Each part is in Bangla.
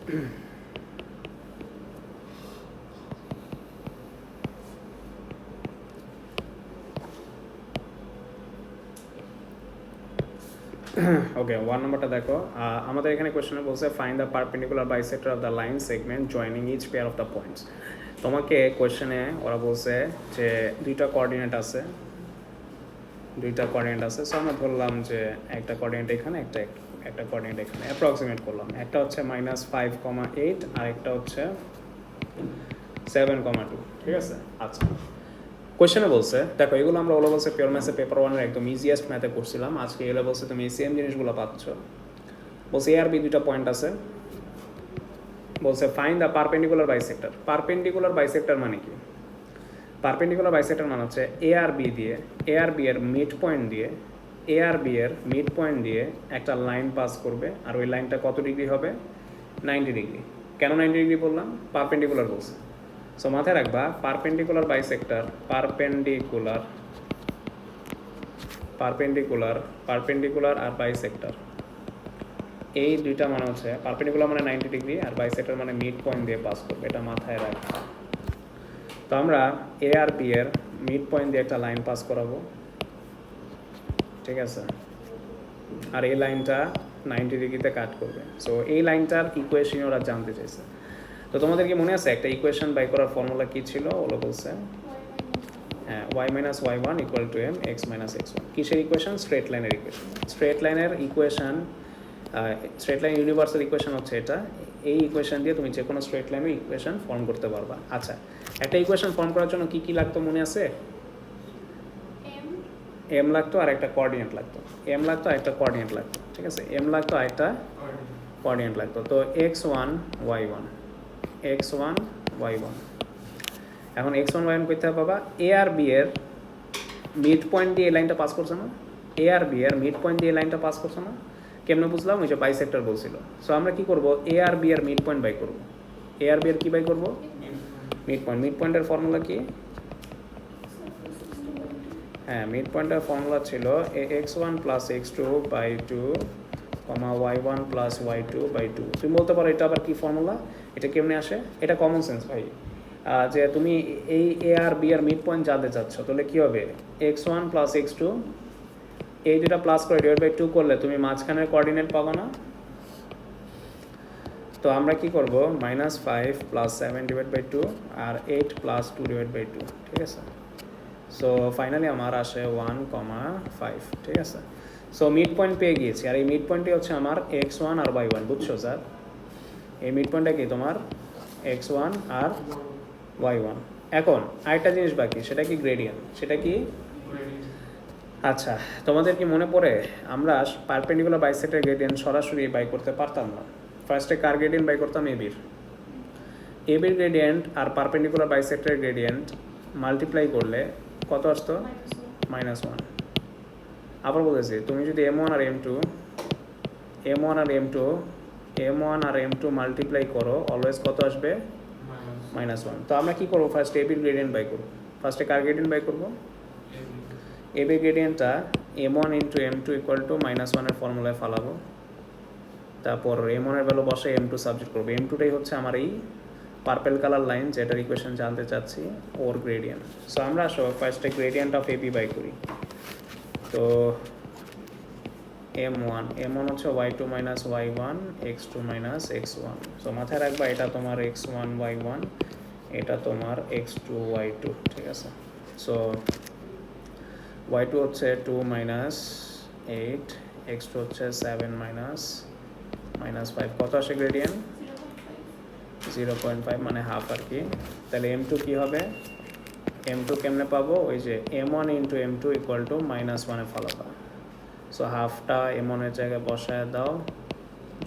ওকে 1 নম্বরটা দেখো, আমাদের এখানে কোয়েশ্চনে বলছে find the perpendicular bisector of the line segment joining each pair of the points. তোমাকে কোয়েশ্চনে ওরা বলছে যে দুইটা কোঅর্ডিনেট আছে, সো আমরা ধরলাম যে একটা কোঅর্ডিনেট এখানে, একটা কোঅর্ডিনেট এখানে, অ্যাপ্রক্সিমেট করলাম। একটা হচ্ছে -5,8 আর একটা হচ্ছে 7,2, ঠিক আছে। আচ্ছা, কোয়েশ্চনে বলছে দেখো, এগুলো আমরা ওগুলো বলছে পিওর ম্যাথে পেপার 1-এর একদম ইজিয়েস্ট ম্যাথে করছিলাম। আজকে এগুলো বলছে তুমি সেম জিনিসগুলো পাচ্ছ। বলছে এ আর বি দুইটা পয়েন্ট আছে, বলছে find the perpendicular bisector. Perpendicular bisector মানে কি? পারপেন্ডিকুলার বাইসেক্টর মানে হচ্ছে এ আর বি এর মিড পয়েন্ট দিয়ে একটা লাইন পাস করবে, আর ওই লাইনটা কত ডিগ্রি হবে? 90 ডিগ্রি। কেন 90 ডিগ্রি বললাম? পারপেন্ডিকুলার বলছে। সো মাথায় রাখবা পারপেন্ডিকুলার আর বাইসেক্টর, এই দুইটা মানে হচ্ছে পারপেন্ডিকুলার মানে 90 ডিগ্রি আর বাইসেক্টর মানে মিড পয়েন্ট দিয়ে পাস করবে, এটা মাথায় রাখবা। তো আমরা এ আর বি এর মিড পয়েন্ট দিয়ে একটা লাইন পাস করাবো, ঠিক আছে, আর এই লাইনটা 90 ডিগ্রিতে কাট করবে। সো এই লাইনটার ইকুয়েশন ওরা জানতে চাইছে। তো তোমাদের কি মনে আছে একটা ইকুয়েশন বাই করার ফর্মুলা কি ছিল? ওগুলো বলছে হ্যাঁ, y - y1 = m x - x1। কিসের ইকুয়েশন? স্ট্রেট লাইনের equation. Straight line universal equation হচ্ছে এটা। এই ইকুয়েশন দিয়ে তুমি যে কোনো স্ট্রেট লাইনের ইকুয়েশন ফর্ম করতে পারবা। আচ্ছা, একটা ইকুয়েশন ফর্ম করার জন্য কি কি লাগতো মনে আছে? এম লাগতো আর একটা কোঅর্ডিনেট লাগতো, ঠিক আছে। এম লাগতো আর একটা কোঅর্ডিনেট লাগতো। তো x1 y1 এখন x1 y1 করতে পাবা এ আর বি এর মিড পয়েন্ট দিয়ে এই লাইনটা পাস করছে না? কেমনে বুঝলাম? ওই যে বাইসেক্টর বলছিল। সো আমরা কি করব? এ আর বি এর মিড পয়েন্ট বাই করব। মিড পয়েন্টের ফর্মুলা কি? হ্যাঁ, মিড পয়েন্টের ফর্মুলা ছিল x1 + x2/2, y1 + y2/2। তুমি বলতে পারো এটা আবার কি ফর্মুলা, এটা কেমনে আসে? এটা কমন সেন্স ভাই। যে তুমি এই এ আর বি এর মিড পয়েন্ট জানতে চাচ্ছ, তাহলে কি হবে? x1 + x2, এই দুটা প্লাস করে /2 করলে তুমি মাঝখানের কোঅর্ডিনেট পাবা না? তো আমরা কি করব? -5 + 7/2 আর 8 + 2/2, ঠিক আছে। সো ফাইনালি আমার আসে 1,5, ঠিক আছে। সো মিড পয়েন্ট পেয়ে গিয়েছি, আর এই মিড পয়েন্টই হচ্ছে আমার x1 আর y1, বুঝছো স্যার? এই মিড পয়েন্টটা কি তোমার? x1 আর y1। এখন আরেকটা জিনিস বাকি, সেটা কি? গ্রেডিয়েন্ট। আচ্ছা, তোমাদের কি মনে পড়ে আমরা পারপেন্ডিকুলার বাইসেক্টরের গ্রেডিয়েন্ট সরাসরি বাই করতে পারতাম না? ফার্স্টে কার গ্রেডিয়েন্ট বাই করতাম? এবির গ্রেডিয়েন্ট আর পারপেন্ডিকুলার বাইসেক্টরের গ্রেডিয়েন্ট মাল্টিপ্লাই করলে কত আসতো? -1। আবার বলেছি, তুমি যদি m1 আর m2 মাল্টিপ্লাই করো, অলওয়েজ কত আসবে? -1। তো আমরা কি করবো? ফার্স্ট এবির গ্রেডিয়েন্ট বাই করবো। ফার্স্টে কার গ্রেডিয়েন্ট বাই করবো? এবির গ্রেডিয়েন্টটা m1 × m2 = -1 এর ফর্মুলায় ফালাবো। তারপর m1 এর ভ্যালু বসে m2 সাবজেক্ট করবো। m2টাই হচ্ছে আমার এই পার্পেল কালার লাইন যেটার ইকুয়েশন জানতে চাচ্ছি, ওর গ্রেডিয়েন্ট। সো আমরা আসো ফার্স্টে গ্রেডিয়েন্ট অফ এবি বাই করি। তো m1 হচ্ছে y2 - y1 x2 - x1। So মাথায় রাখবা এটা তোমার x1 y1, এটা তোমার x2 y2, ঠিক আছে। সো y2 হচ্ছে 2 - 8, x2 হচ্ছে 7 - 5। কত আসে গ্রেডিয়েন্ট? 0.5, মানে হাফ আর কি। তাহলে m2 কি হবে? m2 কেমনে পাবো? ওই যে m1 × m2 = -1 এ ফালাবা। সো হাফটা m1 এর জায়গায় বসায় দাও।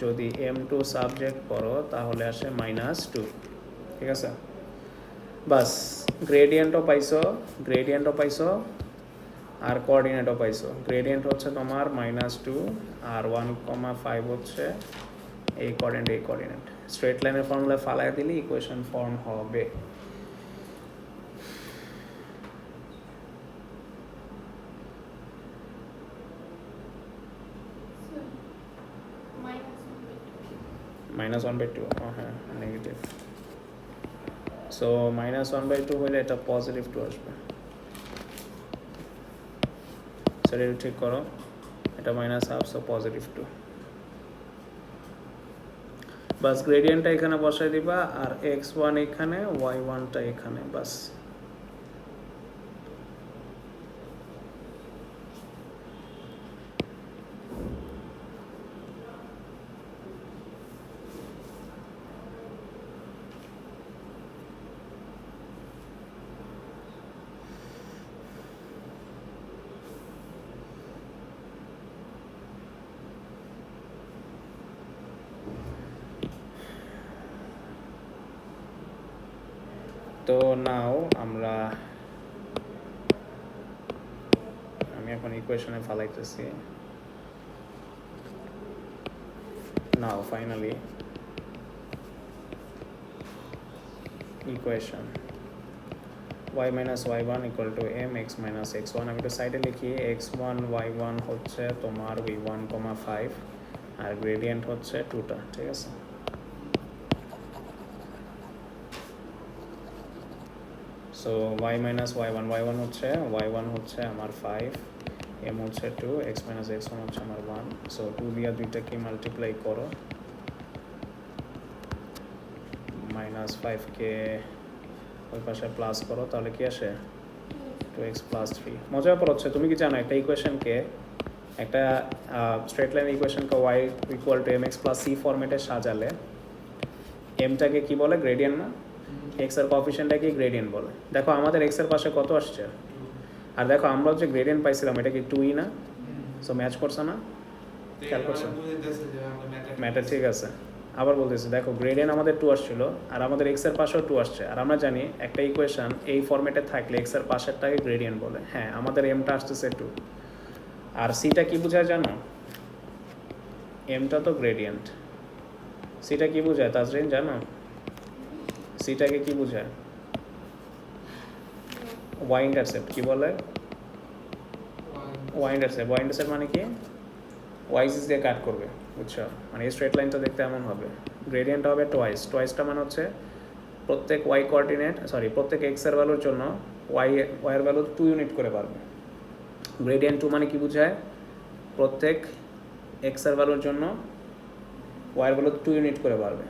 যদি m2 সাবজেক্ট করো তাহলে আসে -2, ঠিক আছে। বাস, গ্রেডিয়েন্টও পাইছো আর কোঅর্ডিনেটও পাইছো। গ্রেডিয়েন্ট হচ্ছে তোমার -2 আর 1,5 হচ্ছে এই কোঅর্ডিনেট। স্ট্রেট লাইনের ফর্মুলা ফালায় দিলে ইকুয়েশন ফর্ম হবে। -1/2 হ্যাঁ নেগেটিভ। সো -1/2 হলে এটা পজিটিভ 2 আসবে। সেটা ঠিক করো, এটা -1/2 সো পজিটিভ 2। বাস গ্রেডিয়েন্টটা এখানে বসাই দিবা আর x1 এখানে y1টা এখানে, বাস। তো নাও আমি এখন ইকুয়েশনে ফালাইতেছি। Now finally equation y minus y1 equal to mx minus x1। আমি তো সাইডে লিখি x1 y1 হচ্ছে তোমার v1, 5 আর গ্রেডিয়েন্ট হচ্ছে 2টা, ঠিক আছে। সো y minus y1 হচ্ছে আমার 5, m হচ্ছে 2, x minus x1 হচ্ছে আমার 1। সো 2 দিয়ে দুইটাকে মাল্টিপ্লাই করো, -5 কে ওই পাশে প্লাস করো, তাহলে কি আসে 2x plus 3। মজার পর হচ্ছে তুমি কি জানো একটা ইকুয়েশনকে, একটা স্ট্রেট লাইন ইকুয়েশনকে y equal two mx plus c ফরম্যাটে সাজালে এমটাকে কি বলে, গ্রেডিয়েন্ট না? এক্স এর কোএফিসিয়েন্টটাকে গ্রেডিয়েন্ট বলে। দেখো আমাদের এক্স এর পাশে কত আসছে, আর দেখো আমরা যে গ্রেডিয়েন্ট পাইছিলাম এটা কি 2ই না? সো ম্যাচ করছে না? খেয়াল করছো? ম্যাটার, ঠিক আছে। আবার বলতেছি, দেখো গ্রেডিয়েন্ট আমাদের 2 আসছিল আর আমাদের এক্স এর পাশেও 2 আসছে, আর আমরা জানি একটা ইকুয়েশন এই ফরম্যাটে থাকলে এক্স এর পাশেরটাকে গ্রেডিয়েন্ট বলে। হ্যাঁ, আমাদের এমটা আসতেছে 2 আর সিটা কি বোঝায় জানো? এমটা তো গ্রেডিয়েন্ট, সিটা কি বোঝায় তাজরিন জানো? সিটাকে কি বোঝায়? ওয়াই ইন্টারসেপ্ট কি বলে? ওয়াই ইন্টারসেপ্ট মানে কি? ওয়াই সিস দিয়ে কাট করবে, বুঝছো? মানে এই স্ট্রেট লাইনটা দেখতে এমন হবে। গ্রেডিয়েন্ট হবে টোয়াইসটা মানে হচ্ছে প্রত্যেক ওয়াই কোঅর্ডিনেট, প্রত্যেক এক্স এর ভ্যালুর জন্য ওয়াই এর ভ্যালু 2 ইউনিট করে বাড়বে। গ্রেডিয়েন্ট 2 মানে কি বোঝায়? প্রত্যেক এক্স এর ভ্যালুর জন্য ওয়াই এর ভ্যালু 2 ইউনিট করে বাড়বে,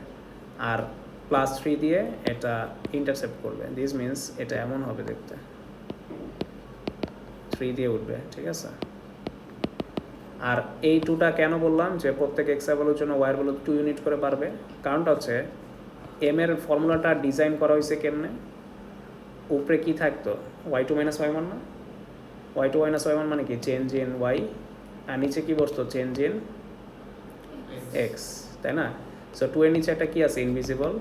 আর +3 দিয়ে এটা ইন্টারসেপ্ট করবে। দিস মিনস এটা এমন হবে দেখতে, 3 দিয়ে উঠবে, ঠিক আছে। আর এই 2টা কেন বললাম যে প্রত্যেক এক্স এর ভ্যালুর জন্য ওয়াই এর ভ্যালু 2 ইউনিট করে বাড়বে? কারণটা হচ্ছে এম এর ফর্মুলাটা ডিজাইন করা হয়েছে কেমনে? উপরে কি থাকতো, y2 minus y1 না? y2 minus y1 মানে কি চেঞ্জ ইন y, আর নিচে কি বসতো, চেঞ্জ ইন x, তাই না? সো 2 এর নিচে একটা কি আছে, ইনভিজিবল।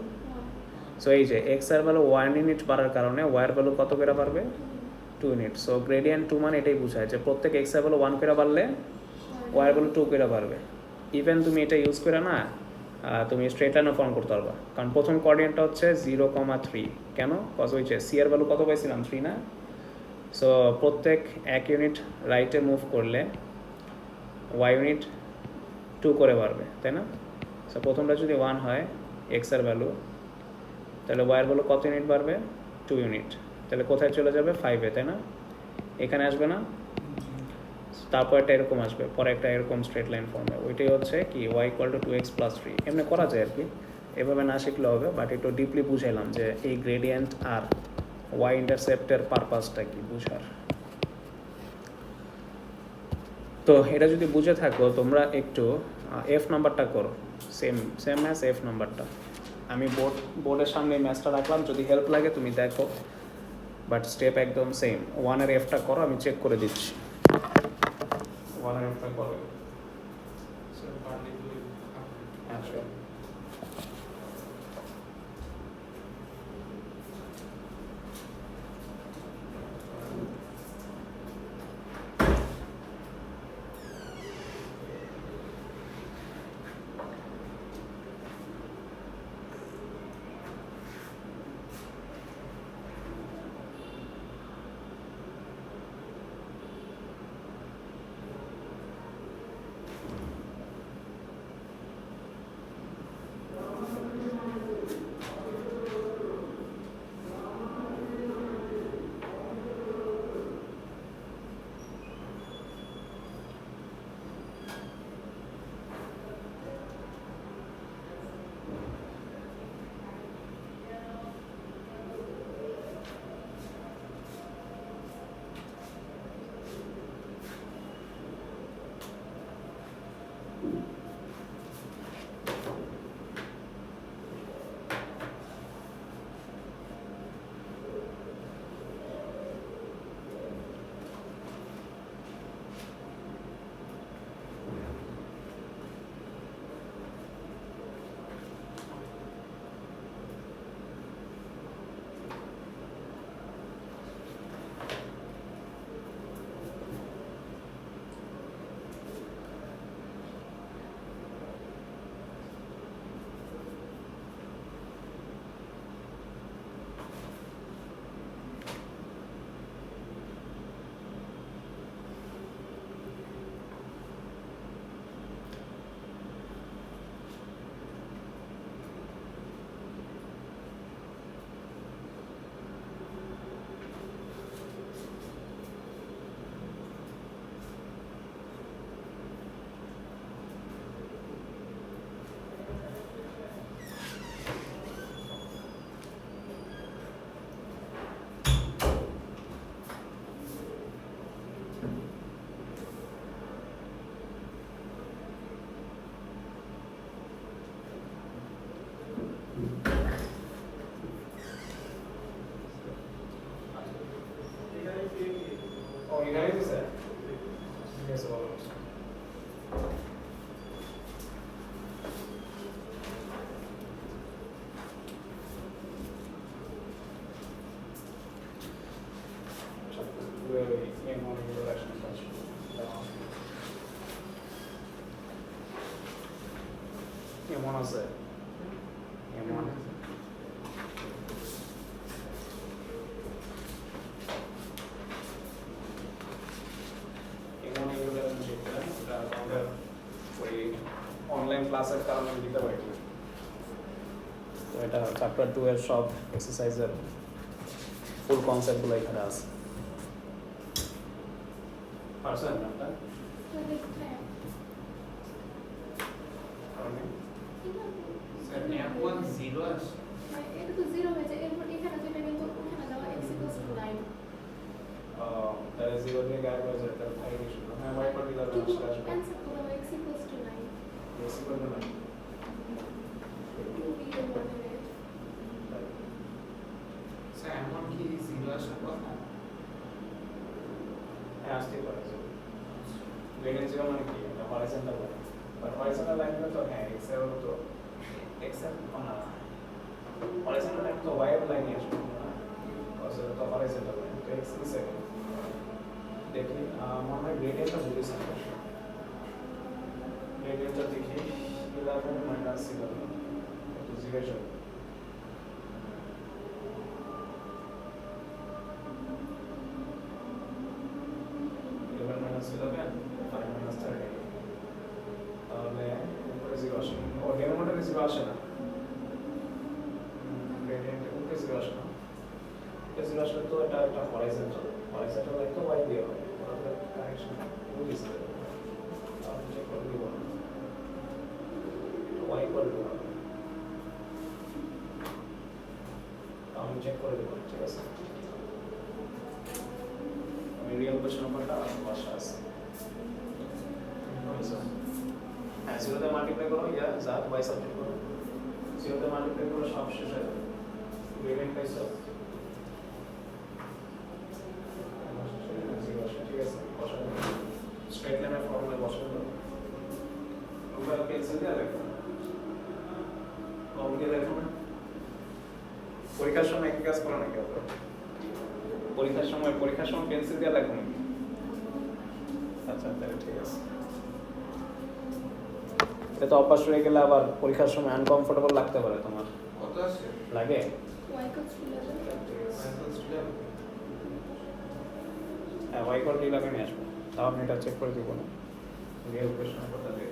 সো এই যে x এর ভ্যালু 1 ইউনিট বাড়ার কারণে y এর ভ্যালু কত করে বাড়বে, 2 ইউনিট। সো গ্রেডিয়েন্ট 2 মানে এটাই বোঝায় যে প্রত্যেক x এর ভ্যালু 1 করে বাড়লে y এর ভ্যালু 2 করে বাড়বে। ইভেন তুমি এটা ইউজ করে না তুমি স্ট্রেট লাইনও ফর্ম করতে পারবা, কারণ প্রথম কোঅর্ডিনেটটা হচ্ছে 0,3। কেন? কজ ওই যে সি এর ভ্যালু কত পাইছিলাম, 3 না? সো প্রত্যেক 1 ইউনিট রাইটে মুভ করলে y ইউনিট 2 করে বাড়বে, তাই না? সো প্রথমটা যদি 1 হয় x এর ভ্যালু, তাহলে y এর ভ্যালু কত ইউনিট বাড়বে, 2 ইউনিট। তাহলে কোথায় চলে যাবে, 5-এ, তাই না? এখানে আসবে না? তারপর একটা এরকম আসবে, পরে একটা এরকম স্ট্রেট লাইন ফর্মে, ওইটাই হচ্ছে কি y equal two 2x plus 3। এমনি করা যায় আর কি, এভাবে না শিখলে হবে, বাট একটু ডিপলি বুঝাইলাম যে এই গ্রেডিয়েন্ট আর ওয়াই ইন্টারসেপ্টের পারপাসটা কি বুঝার। তো এটা যদি বুঝে থাকো তোমরা একটু এফ নাম্বারটা করো, সেম ম্যাথ এফ নাম্বারটা। আমি বোর্ডের সামনে ম্যাথটা রাখলাম, যদি হেল্প লাগে তুমি দেখো, বাট স্টেপ একদম সেম। 1 এর এফটা করো, আমি চেক করে দিচ্ছি। 1 এর এফটা করো। আচ্ছা, এখানে দিছে ঠিক আছে বলো এমন আছে এমন অনলাইন ক্লাসের কারণে দিতে পারি তো এটা চ্যাপ্টার 2 এর সব এক্সারসাইজের ফুল কনসেপ্টগুলো এখানে আছে পারছেন আপনারা এটা তো 0 হয়েছে এরপর এখানে যেটা কিন্তু ওখানে দেওয়া x = 9 তাহলে 0 থেকে গায়েব হয়ে যায় তাহলে থাকে কিছু না হ্যাঁ y পার্টিকুলার কিন্তু আসবে অ্যানসার করো x = 9 x = 9 2b এর মানে এমন কি 0 আসার কথা হ্যাঁ আসতে পারে গ্রেডিয়েন্ট 0 মানে কি এটা horizontal line but horizontal line তো হ্যাঁ x এর তো x এর না হরিজন্টাল লাইন তো y এর লাইন আসবে না কজ তো হরিজন্টাল লাইন তো x কি সেকেন্ড দেখি আমরা গ্রেডিয়েন্টটা বুঝেছি গ্রেডিয়েন্টটা দেখি 11 মাইনাস 11 তো 0 যাবে তাহলে উপরে 0 আসে ও ডেনোমিনেটরে 0 আসে না গ্রেডিয়েন্টে উপরে 0 আসে না উপরে 0 আসলে তো এটা একটা হরিজন্টাল লাইন তো y দিয়ে হবে তাহলে কানেকশন বুঝিস তাহলে চেক করে দিব y ইকুয়াল টু আমি চেক করে দেব ঠিক আছে আমি রিয়েল কোশ্চেন নাম্বারটা বাসা আছে হ্যাঁ 0 তে মাল্টিপ্লাই করো ইয়া যা y সাবজেক্ট করো 0 তে মাল্টিপ্লাই করো সব শেষ হয়ে যাবে গ্রেডিয়েন্ট পাইছো ঠিক আছে বসাও স্ট্রেট লাইনের ফর্মুলা বসাও তোমরা পেন্সিল দিয়ে লেখো কম দিয়ে লেখো না পরীক্ষার সময় একই কাজ করো নাকি পরীক্ষার সময় পেন্সিল দিয়ে লেখো নাকি আচ্ছা তাহলে ঠিক আছে এটা তো অভ্যাস হয়ে গেলে আবার পরীক্ষার সময় আনকমফোর্টেবল লাগতে পারে তোমার কত আছে লাগে y = 11 হ্যাঁ y = 11 নিয়ে আসবো তাও আমি এটা চেক করে দিব না রিয়েল কোশ্চেন নাম্বারটা দিয়ে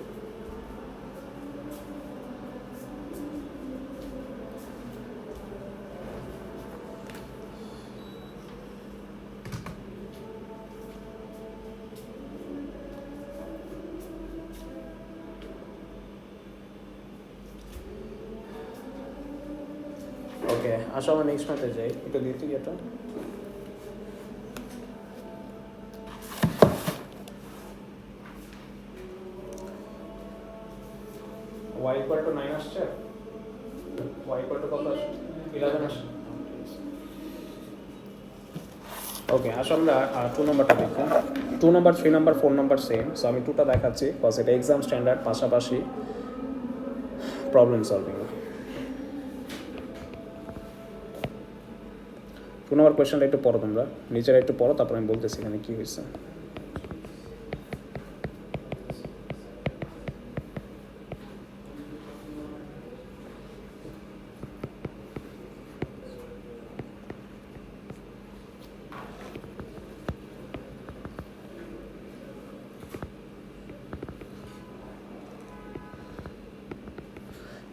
ওকে আসো আমরা নেক্সট ম্যাথে যাই এটা দিতে এটা y = 9 আসছে y = কত আসছে 11 আসছে ওকে আসো আমরা 2 নাম্বারটা দেখি 2 number 3 number 4 number same so আমি 2টা দেখাচ্ছি কজ এটা এক্সাম স্ট্যান্ডার্ড পাশাপাশি প্রবলেম সলভিং 2 নাম্বার কোয়েশ্চনটা একটু পড়ো তোমরা নিচেরা একটু পড়ো তারপর আমি বলতেছি এখানে কি হয়েছে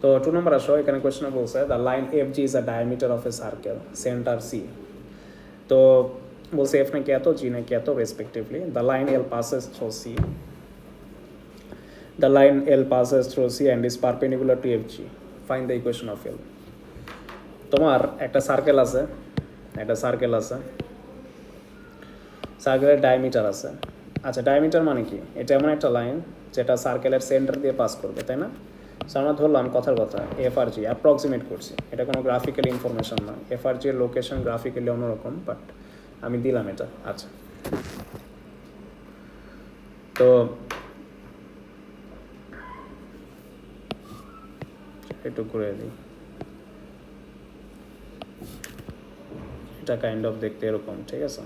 তো 2 নম্বর আসো এখানে কোয়েশ্চনে বলছে the line FG is a diameter of A circle centre C তো বলছে F নাকি এত G নাকি এত respectively the line L passes through C the line L passes through C and is perpendicular to FG find the equation of L তোমার একটা সার্কেল আছে সার্কেলের ডায়ামিটার আছে আচ্ছা ডায়ামিটার মানে কি এটা এমন একটা লাইন যেটা সার্কেলের সেন্টার দিয়ে পাস করবে তাই না সো আমরা ধরলাম কথার কথা এফ আর জি অ্যাপ্রক্সিমেট করছি এটা কোনো গ্রাফিক্যাল ইনফরমেশন না এফ আর জি এর লোকেশন গ্রাফিক্যালি অন্যরকম বাট আমি দিলাম এটা আচ্ছা তো একটু করে দিই, এটা কাইন্ড অফ দেখতে এরকম, ঠিক আছে।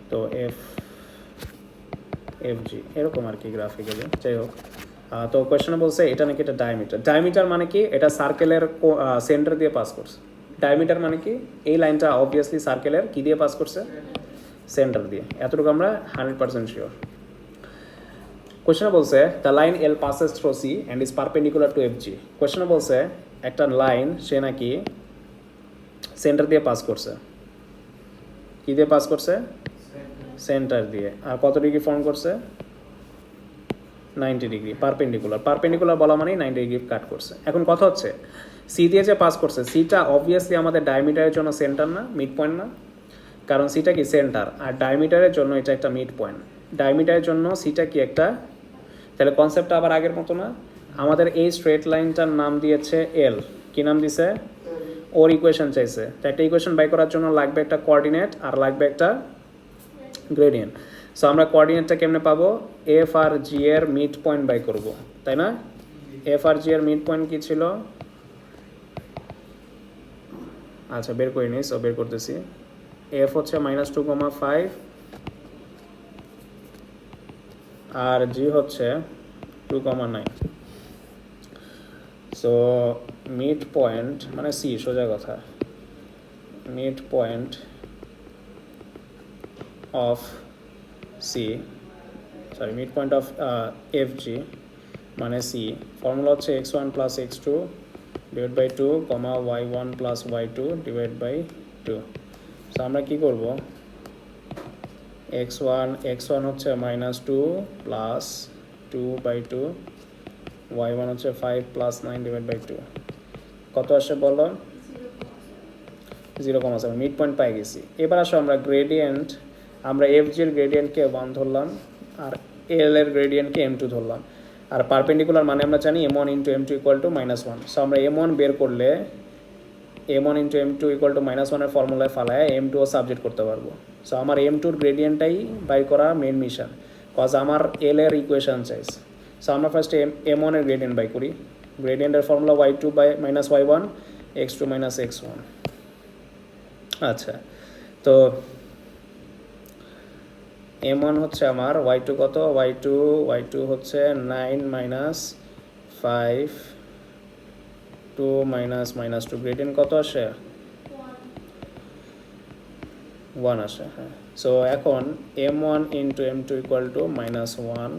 তো এফ জি এরকম আর কি গ্রাফিক্যালি, যাই হোক। তো কোয়েশ্চনে বলছে এটা নাকি এটা ডায়ামিটার। ডায়ামিটার মানে কি, এটা সার্কেলের সেন্টার দিয়ে পাস করছে। ডায়ামিটার মানে কি, এই লাইনটা অবভিয়াসলি সার্কেলের কি দিয়ে পাস করছে, সেন্টার দিয়ে, এতটুকু আমরা 100% শিওর। কোয়েশ্চনে বলছে the line L passes through C and is perpendicular to F G. কোয়েশ্চনে বলছে একটা লাইন সে নাকি সেন্টার দিয়ে পাস করছে, কি দিয়ে পাস করছে, সেন্টার দিয়ে, আর কত ডিগ্রি ফর্ম করছে, 90 ডিগ্রি পারপেন্ডিকুলার। পারপেন্ডিকুলার বলা মানেই 90 ডিগ্রি কাট করছে। এখন কথা হচ্ছে সি দিয়ে যে পাস করছে, সিটা অবভিয়াসলি আমাদের ডায়ামিটারের জন্য সেন্টার না, মিড পয়েন্ট না, কারণ সিটা কি সেন্টার, আর ডায়ামিটারের জন্য এটা একটা মিড পয়েন্ট। ডায়ামিটারের জন্য সিটা কি একটা, তাহলে কনসেপ্টটা আবার আগের মতো না। আমাদের এই স্ট্রেট লাইনটার নাম দিয়েছে এল, কি নাম দিছে, ওর ইকুয়েশন চাইছে। তো একটা ইকুয়েশন বাই করার জন্য লাগবে একটা কোঅর্ডিনেট আর লাগবে একটা গ্রেডিয়েন্ট। সো আমরা কোঅর্ডিনেটটা কেমনে পাবো, এফ আর জি এর মিড পয়েন্ট বাই করব, তাই না। এফ আর জি এর মিড পয়েন্ট কি ছিল, আচ্ছা বের করে নিই, সো বের করতেছি। এফ হচ্ছে -2,5 আর জি হচ্ছে 2,9। সো মিড পয়েন্ট মানে সি, সোজা কথা, mid point of C, sorry mid point of F G মানে সি, ফর্মুলা হচ্ছে x1 plus x2 divide by 2 comma y1 plus y2 divide by 2। So আমরা কী করবো, x1 হচ্ছে -2 প্লাস 2/2, y1 হচ্ছে 5 প্লাস 9 ডিভাইড বাই 2, কত আসে বলো, 0,7। মিড পয়েন্ট পাই গেছি। এবার আসো আমরা গ্রেডিয়েন্ট, আমরা এফ জির গ্রেডিয়েন্টকে 1 ধরলাম আর এল এর গ্রেডিয়েন্টকে m2 ধরলাম। আর পারপেন্ডিকুলার মানে আমরা জানি m1 into m2 equal two -1। So আমরা m1 বের করলে m1 into m2 equal two -1 এর ফর্মুলায় ফালায় m2 ও সাবজেক্ট করতে পারবো। সো আমার m2 এর গ্রেডিয়েন্টটাই বাই করা মেন মিশন, কজ আমার এল এর ইকুয়েশন চাইছে। সো আমরা ফার্স্টে m1 এর গ্রেডিয়েন্ট বাই করি। গ্রেডিয়েন্টের formula y2 by -y1 x2 minus x1। আচ্ছা, তো m1 হচ্ছে আমার y2 কত, y2 হচ্ছে 9 মাইনাস 5 2 মাইনাস -2, গ্রেডিয়েন্ট কত আসে, 1 আসে, হ্যাঁ। সো এখন m1 into m2 equal two -1,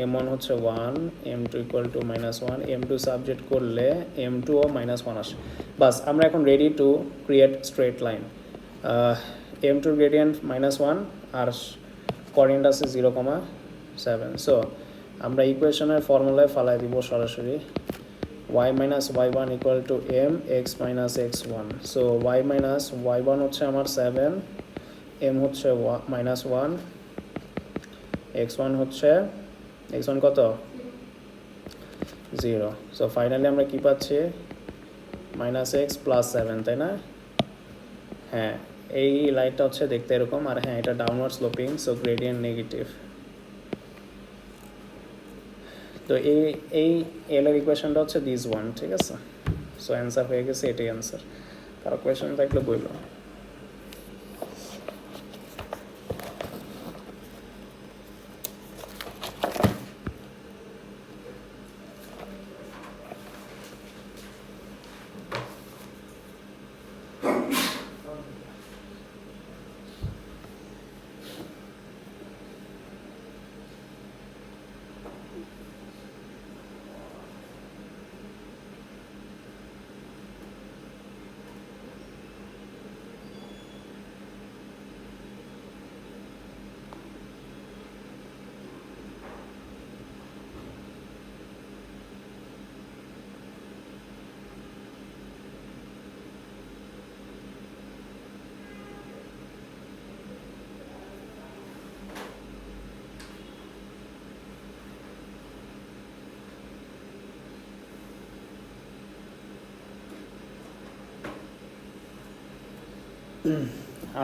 m1 হচ্ছে 1, m2 equal two -1, m2 subject করলে m2 ও -1 আসে। বাস আমরা এখন ready to create straight line. m2 gradient -1 আর কোঅর্ডিনেট আছে 0,7। সো আমরা ইকুয়েশনের ফর্মুলায় ফালাই দিব সরাসরি, y minus y1 equal to m x minus x1। So y minus y1 হচ্ছে আমার 7, m হচ্ছে -1, x1 হচ্ছে, x1 কত, 0। সো ফাইনালি আমরা কি পাচ্ছি, -x প্লাস 7, তাই না। হ্যাঁ, এই লাইনটা হচ্ছে দেখতে এরকম, আর হ্যাঁ এটা downward sloping, so gradient negative. তো এই এল এর ইকুয়েশনটা হচ্ছে দিস ওয়ান, ঠিক আছে। সো অ্যান্সার হয়ে গেছে, এটাই অ্যান্সার। কারো কোয়েশন থাকলে বললো।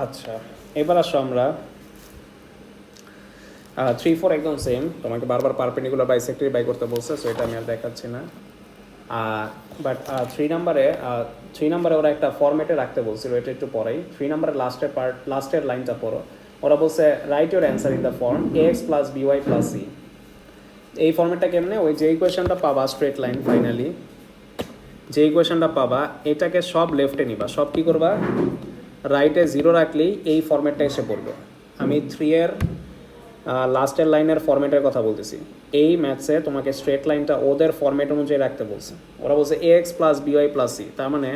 আচ্ছা, এবার আসো আমরা 3-4 একদম সেম, তোমাকে বারবার পারপেন্ডিকুলার বাইসেক্টর বাই করতে বলছে, সো এটা আমি আর দেখাচ্ছি না। বাট 3 নাম্বারে ওরা একটা ফরম্যাটে রাখতে বলছিল, এটা একটু পরেই। 3 নাম্বারের লাস্টের লাইনটা পড়ো। ওরা বলছে write your answer in the form ax plus by plus C. এই ফর্ম্যাটটা কেমনে, ওই যে ইকুয়েশনটা পাবা স্ট্রেট লাইন, ফাইনালি যে ইকুয়েশনটা পাবা এটাকে সব লেফটে নিবা, সব কী করবা, রাইটে 0 রাখলেই এই ফর্ম্যাটটা এসে পড়বে। আমি 3-এর লাস্টের লাইনের ফরম্যাটের কথা বলতেছি। এই ম্যাথসে তোমাকে স্ট্রেট লাইনটা ওদের ফরম্যাট অনুযায়ী রাখতে বলছে। ওরা বলছে x plus by plus c, তার মানে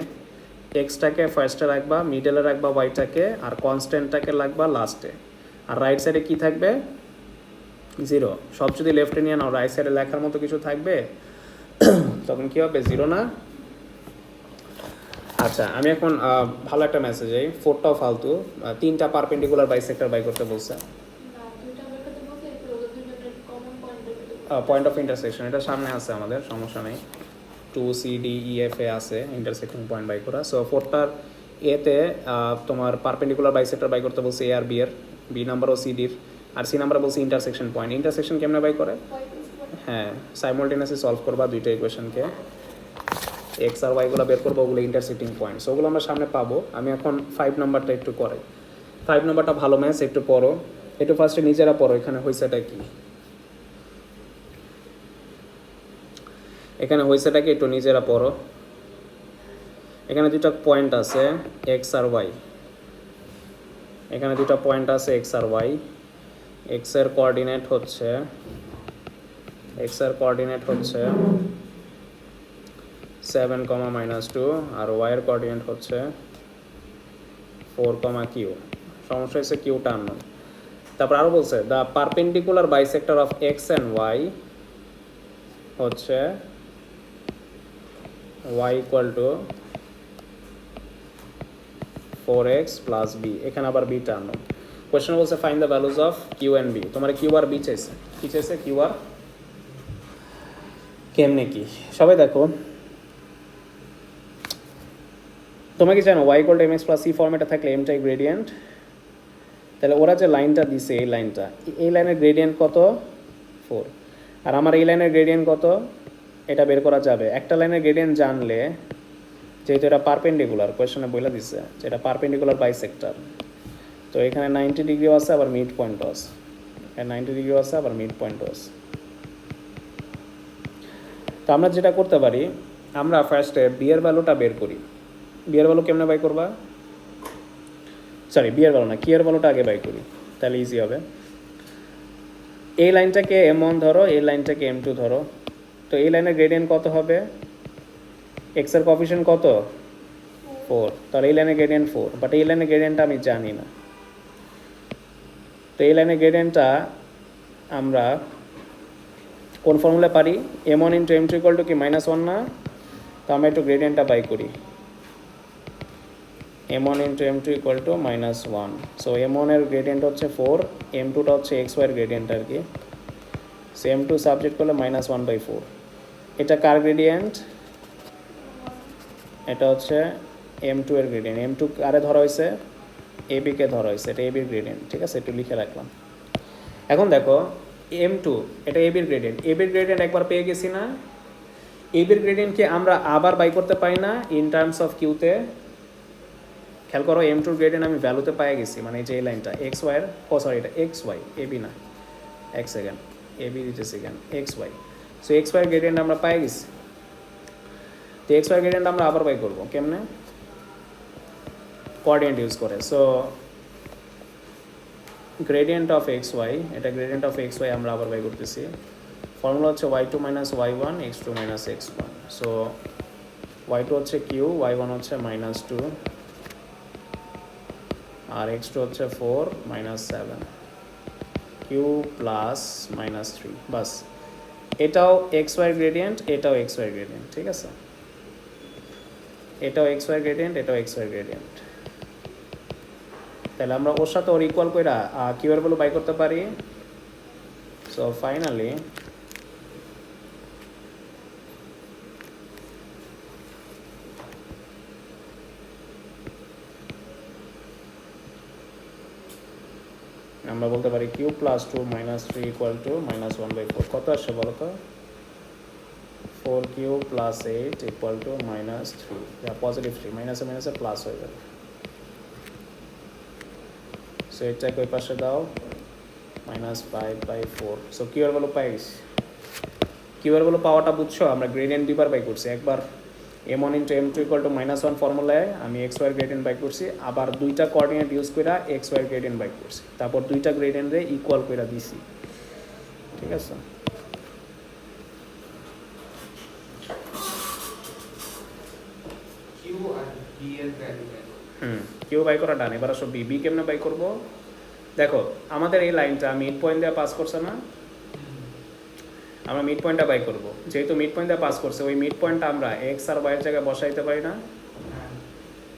এক্সটাকে ফার্স্টে রাখবা, মিডলে রাখবা ওয়াইটাকে, আর কনস্ট্যান্টটাকে রাখবা লাস্টে। আর রাইট সাইডে কী থাকবে, 0। সব যদি লেফটে নিয়ে নাও, রাইট সাইডে লেখার মতো কিছু থাকবে, তখন কী হবে, 0 না। আচ্ছা, আমি এখন ভালো একটা মেসেজ এই 4টাও ফালতু, 3টা পারপেন্ডিকুলার বাইসেক্টর বাই করতে বলছে। পয়েন্ট অফ ইন্টারসেকশন এটা সামনে আছে আমাদের, সমস্যা নেই। 2CDEF এ আছে ইন্টারসেকশন পয়েন্ট বাই করা। সো 4টার এতে তোমার পারপেন্ডিকুলার বাইসেক্টর বাই করতে বলছে এ আর বি এর, বি নাম্বার ও সিডির, আর সি নাম্বার বলছে ইন্টারসেকশন পয়েন্ট। ইন্টারসেকশন কেমনে বাই করে, হ্যাঁ সাইমultaneously সলভ করবা দুইটা ইকুয়েশনকে, এক্স আর ওয়াইগুলো বের করবো, ওগুলো ইন্টারসেক্টিং পয়েন্টস, ওগুলো আমরা সামনে পাবো। আমি এখন 5 নাম্বারটা একটু করাই। 5 নাম্বারটা ভালো ম্যাথস, একটু পড়ো, একটু ফার্স্টে নিজেরা পড়ো। এখানে হয়েছেটা কি, এখানে হয়েছেটা কি একটু নিজেরা পড়ো। এখানে দুটা পয়েন্ট আছে এক্স আর ওয়াই, এখানে দুটা পয়েন্ট আছে এক্স আর ওয়াই। এক্সের কোঅর্ডিনেট হচ্ছে 7, -2, আর ওয়াইয়ের কোঅর্ডিনেট হচ্ছে 4, কিউ। সমস্যা হচ্ছে কিউটা আননোন। তারপর আরও বলছে the perpendicular bisector of x and y হচ্ছে y = 4x প্লাস বি। এখানে আবার বিটা আননোন। কোয়েশ্চেন বলছে find the values of q and b. তোমার কিউ আর বি চাইছে, কি চাইছে, কিউ আর। কেমনে কি সবাই দেখো, তোমরা কি জানো y = mx প্লাস সি ফর্মেটে থাকলে এমটাই গ্রেডিয়েন্ট। তাহলে ওরা যে লাইনটা দিছে, এই লাইনটা, এই লাইনের গ্রেডিয়েন্ট কত, 4, আর আমার এই লাইনের গ্রেডিয়েন্ট কত, এটা বের করা যাবে। একটা লাইনের গ্রেডিয়েন্ট জানলে, যেহেতু এটা পারপেন্ডিকুলার, কোয়েশ্চনে বলে দিচ্ছে যে এটা পারপেন্ডিকুলার বাইসেক্টর, তো এখানে 90 ডিগ্রিও আছে, আবার মিড পয়েন্টও আছে, এখানে 90 ডিগ্রিও আছে, আবার মিড পয়েন্টও আছে। তো আমরা যেটা করতে পারি, আমরা ফার্স্টে বি এর ভ্যালুটা বের করি। বি এর ভ্যালু কেমনে বাই করবা, সরি বি এর ভ্যালু না, কি এর ভ্যালুটা আগে বাই করি, তাহলে ইজি হবে। এই লাইনটাকে m1 ধরো, এই লাইনটাকে m2 ধরো। তো এই লাইনের গ্রেডিয়েন্ট কত হবে, এক্স এর কোএফিসিয়েন্ট কত, 4, তাহলে এই লাইনের গ্রেডিয়েন্ট 4, বাট এই লাইনের গ্রেডিয়েন্টটা আমি জানি না। তো এই লাইনের গ্রেডিয়েন্টটা আমরা কোন ফর্মুলা পারি, m1 × m2 = কি -1 না। তো আমরা একটু গ্রেডিয়েন্টটা বাই করি, m1 × m2 = -1। সো m1 এর গ্রেডিয়েন্ট হচ্ছে 4, m2টা হচ্ছে এক্স ওয়াইয়ের গ্রেডিয়েন্ট আর কি। সো m2 সাবজেক্ট করলে -1/4। এটা কার গ্রেডিয়েন্ট, এটা হচ্ছে m2 এর গ্রেডিয়েন্ট। m2 কারে ধরা হয়েছে, ab কে ধরা হয়েছে, এটা ab এর গ্রেডিয়েন্ট, ঠিক আছে, একটু লিখে রাখলাম। এখন দেখো m2 এটা ab এর গ্রেডিয়েন্ট, ab এর গ্রেডিয়েন্ট একবার পেয়ে গেছি না। ab এর গ্রেডিয়েন্টকে আমরা আবার বাই করতে পারি না ইন টার্মস অফ কিউতে। খেয়াল করো, m2 এর গ্রেডিয়েন্ট আমি ভ্যালুতে পেয়ে গেছি, মানে যে এই লাইনটা এক্স ওয়াইয়ের, সরি এটা এক্স ওয়াই, ab না, এক সেকেন্ড, ab দিতে second, x y. So x ওয়াইয়ের গ্রেডিয়েন্ট আমরা পেয়ে গেছি। তো এক্স ওয়াই গ্রেডিয়েন্ট আমরা আবার বাই করবো কেমনে, কোঅর্ডিনেট ইউজ করে। So gradient of x y, এটা গ্রেডিয়েন্ট অফ এক্স ওয়াই আমরা আবার বাই করতেছি। ফর্মুলা হচ্ছে y2 - y1 x2 - x1। So y2 হচ্ছে কিউ, y1 হচ্ছে -2, আর x2 হচ্ছে 4 - 7, কিউ প্লাস -3। বাস, এটাও এক্স ওয়াই গ্রেডিয়েন্ট, এটাও এক্স ওয়াই গ্রেডিয়েন্ট, ঠিক আছে, এটাও এক্স ওয়াই গ্রেডিয়েন্ট, এটাও এক্স ওয়াই গ্রেডিয়েন্ট। তাহলে আমরা ওর সাথে ওর ইকুয়াল কইরা কিউ এর ভ্যালু বাই করতে পারি। সো ফাইনালি আমরা বলতে পারি q plus two minus three equal to minus one by four. কত আসছে বলো তো? Four q plus eight equal to minus three, positive three, মাইনাসে মাইনাসে প্লাস হয়ে যাবে। সো এটাকে ওই পাশে দাও, minus five by four. So q এর ভ্যালু পাই গেছি। কিউ এর ভ্যালু পাওয়াটা বুঝছো, আমরা গ্রেডিয়েন্ট দুইবার বাই করছি। একবার m1 into m2 equal to minus one ফর্মুলায় আমি এক্স ওয়াই গ্রেডিয়েন্ট বাই করছি, আবার দুইটা কোঅর্ডিনেট ইউজ করে এক্স ওয়াই গ্রেডিয়েন্ট বাই করছি, তারপর দুইটা গ্রেডিয়েন্টে ইকুয়াল করে দিছি। ঠিক আছে? কিউ আর বি এর ভ্যালু কিউ বাই করা ডান। এবার আসো বি কেমনে বাই করবো? দেখো আমাদের এই লাইনটা মিড পয়েন্ট দিয়ে পাস করছে না, আমরা মিড পয়েন্টটা বাই করবো। যেহেতু মিড পয়েন্ট দিয়ে পাস করছে, ওই মিড পয়েন্টটা আমরা এক্স আর ওয়াই এর জায়গায় বসাইতে পারি না?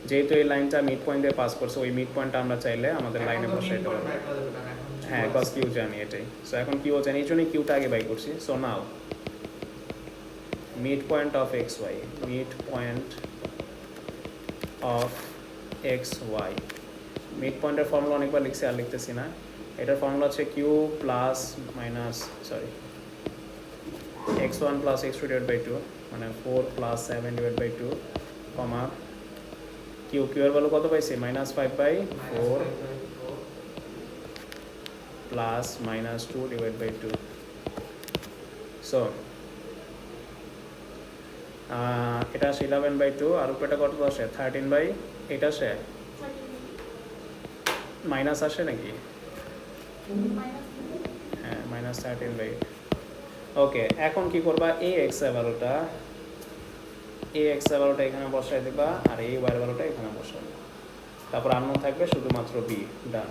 যেহেতু এই লাইনটা মিড পয়েন্ট দিয়ে পাস করছে, ওই মিড পয়েন্টটা আমরা চাইলে আমাদের লাইনে বসাইতে পারি। হ্যাঁ, কজ কিউ জানি এটাই। সো এখন কিউ জানি, এই জন্যই কিউটা আগে বাই করছি। So now mid point of x y, mid point of x y. Mid পয়েন্টের ফর্মুলা অনেকবার লিখছি, আর লিখতেছি না। এটার ফর্মুলা হচ্ছে Q plus minus x one plus x two divide by two, মানে four plus seven divide by two, comma Q এর ভ্যালু কত পাইছি? Minus five by four plus minus two divide by two. So এটা আসে 11/2, আর উপরেটা কত আসে? 13/8 আসে। মাইনাস আসে নাকি? হ্যাঁ, মাইনাস 13/8। ওকে, এখন কি করবা? এ এক্স এর ভ্যালুটা এখানে বসাই দিবা, আর এই ওয়াই এর ভ্যালুটা এখানে বসাবে। তারপর আননোন থাকবে শুধুমাত্র b. Done.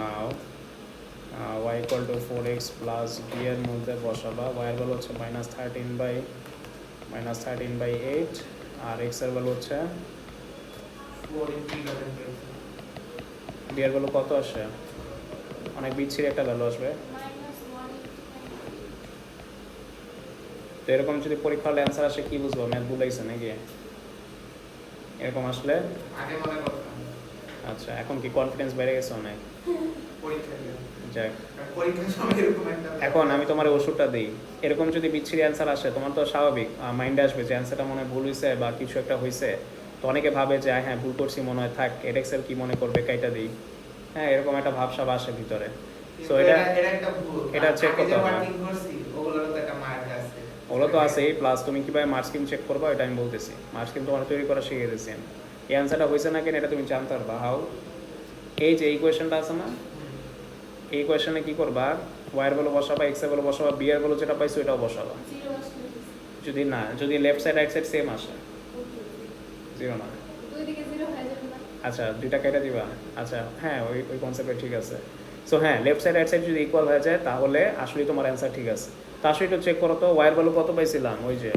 Now y equal to 4x plus b এর মধ্যে বসাবা। y এর ভ্যালু হচ্ছে -13/8, আর x এর ভ্যালু হচ্ছে বি এর ভ্যালু কত আসে? অনেক বিচ্ছিরি একটা ভ্যালু আসবে। তো এরকম যদি পরীক্ষার অ্যান্সার আসে কি বুঝবো? ম্যাথ ভুলাইছে নাকি? এরকম আসলে আগে মনে করতাম। আচ্ছা, এখন কি কনফিডেন্স বেড়ে গেছে অনেক? যাক, এখন আমি তোমার ওষুধটা দিই। এরকম যদি বিচ্ছিরি অ্যান্সার আসে, তোমার তো স্বাভাবিক মাইন্ডে আসবে যে অ্যান্সারটা মনে হয় ভুল হয়েছে বা কিছু একটা হয়েছে। তো অনেকে ভাবে যে হ্যাঁ ভুল করছি মনে হয়, থাক এডেক্সেল কি মনে করবে, কাইটা দিই। হ্যাঁ, এরকম একটা ভাবসাব আসে ভিতরে। সো এটা চেক করতে হবে। ওগুলো তো আছেই, প্লাস তুমি কীভাবে মার্ক স্কিম চেক করবা এটা আমি বলতেছি। মার্ক স্কিম তোমার তৈরি করা শিখিয়ে দিয়েছি আমি। এই অ্যান্সারটা হয়েছে না কেন এটা তুমি জানতে পারবা হাউ। এই যে এই কোয়েশনটা আছে না, এই কোয়েশনে কি করবা? ওয়াই এর ভ্যালু বসাবা, এক্স এর ভ্যালু বসাবা, বি এর ভ্যালু যেটা পাইছো এটাও বসাবা। যদি left side right side same আসে, জিরো না। আচ্ছা, দুইটা কেটে দিবা। আচ্ছা, হ্যাঁ, ওই কনসেপ্টে ঠিক আছে। সো হ্যাঁ, লেফট সাইড রাইট সাইড যদি ইকুয়াল হয়ে যায় তাহলে আসলে তোমার অ্যান্সার ঠিক আছে। তা আসলে একটু চেক করো তো, ওয়াই এর ভ্যালু কত পাইছিলাম? ওই যে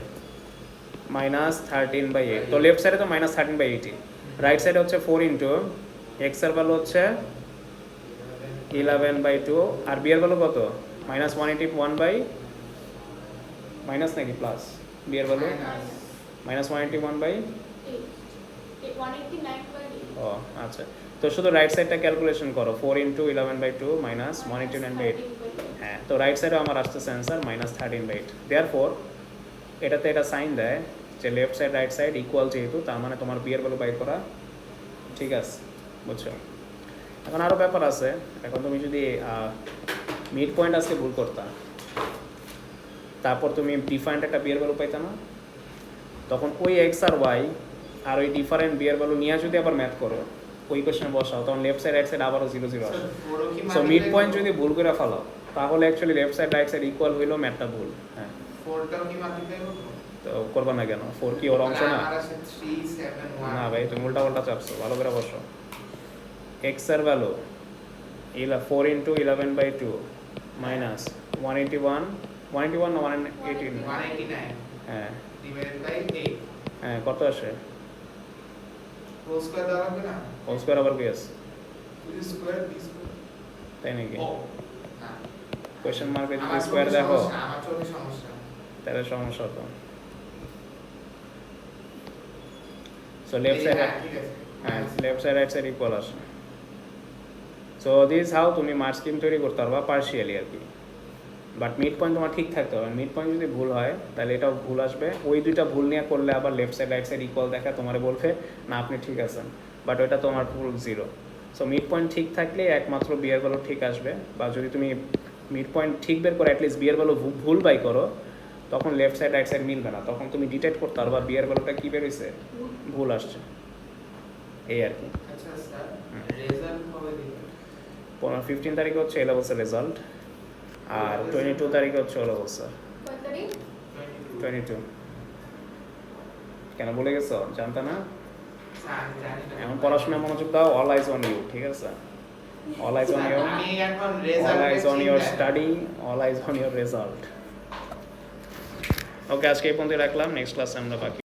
-13/8। তো লেফট সাইডে তো -13/8, রাইট সাইডে হচ্ছে 4 ইন্টু এক্স এর ভ্যালু হচ্ছে 11/2, আর বি এর ভ্যালু কত? -181 মাইনাস নাকি প্লাস? বি এর ভ্যালু -181/8। ও আচ্ছা, তো শুধু রাইট সাইডটা ক্যালকুলেশন করো। 4 ইন্টু 11/2 মাইনাস 181/8। হ্যাঁ, তো রাইট সাইডে আমার আসতেছে অ্যান্সার -13/8। দেয়ারফর এটাতে এটা সাইন দেয় যে left side right side equal, যেহেতু তার মানে তোমার বি এর ভ্যালু বাই করা ঠিক আছে। বুঝছো? এখন আরও ব্যাপার আছে। এখন তুমি যদি মিড পয়েন্ট আজকে ভুল করতা, তারপর তুমি ডিফারেন্ট একটা বি এর ভ্যালু পাইতা না, তখন ওই এক্স আর ওয়াই আর ওই ডিফারেন্ট বি এর ভ্যালু নিয়ে যদি আবার ম্যাথ করো, ওই কোয়েশনে বসাও, তখন লেফট সাইড রাইট সাইড আবারও 0 0 আসে। সো মিড পয়েন্ট যদি ভুল করে ফেলাও, তাহলে actually left side right side equal হইলেও ম্যাথটা ভুল। হ্যাঁ, তো করবা না কেন? 4 কি ওর অংশ না? না ভাই, তুমি উল্টা পাল্টা চাপছো, ভালো করে বসো। এক্স এর ভ্যালু 4 ইন্টু 11/2 মাইনাস 181 না 189? হ্যাঁ হ্যাঁ, কত আসে? হোল স্কয়ার দেওয়া হবে না হোল স্কোয়ার আবার কি আছে বি স্কয়ার বি স্কয়ার তাই নাকি ও না কোয়েশ্চেন মার্কে যদি আমার স্কোয়ার চোখে দেখো সমস্যা, আমার চোখে সমস্যা তাহলে সমস্যা তো সো লেফট সাইড হ্যাঁ, ঠিক আছে হ্যাঁ left side right side equal আসে সো দিস হাউ তুমি মার্ক স্কিম তৈরি করতে পারবা পার্শিয়ালি আর কি বাট মিড পয়েন্ট তোমার ঠিক থাকতে হবে মিড পয়েন্ট যদি ভুল হয় তাহলে এটাও ভুল আসবে ওই দুইটা ভুল নিয়ে করলে আবার left side right side equal দেখা তোমার বলবে না আপনি ঠিক আছেন বাট ওইটা তোমার ভুল জিরো সো মিড পয়েন্ট ঠিক থাকলে একমাত্র বিয়ের ভ্যালু ঠিক আসবে বা যদি তুমি মিড পয়েন্ট ঠিক বের করে অ্যাটলিস্ট বিয়ের ভ্যালু ভুল বাই করো তখন লেফট সাইড রাইট সাইড মিলবে না তখন তুমি ডিটেক্ট করতে পারবা বিয়ের ভ্যালুটা কী বেরোইছে ভুল আসছে এই আর কি আচ্ছা স্যার রেজাল্ট কবে দিবেন 15 তারিখে হচ্ছে এ লেভেলসের রেজাল্ট আর 22 তারিখে হচ্ছে ও লেভেলসের কত তারিখ 22 কেন বলে গেছো জানতা না স্যার আমি জানি না এখন পড়াশোনায় মনোযোগ দাও অল আইজ অন ইউ ঠিক আছে অল আইজ অন ইউ আমি এখন all result eyes on your study all eyes on your result ওকে আজকে এই পর্যন্ত রাখলাম নেক্সট ক্লাসে আমরা বাকি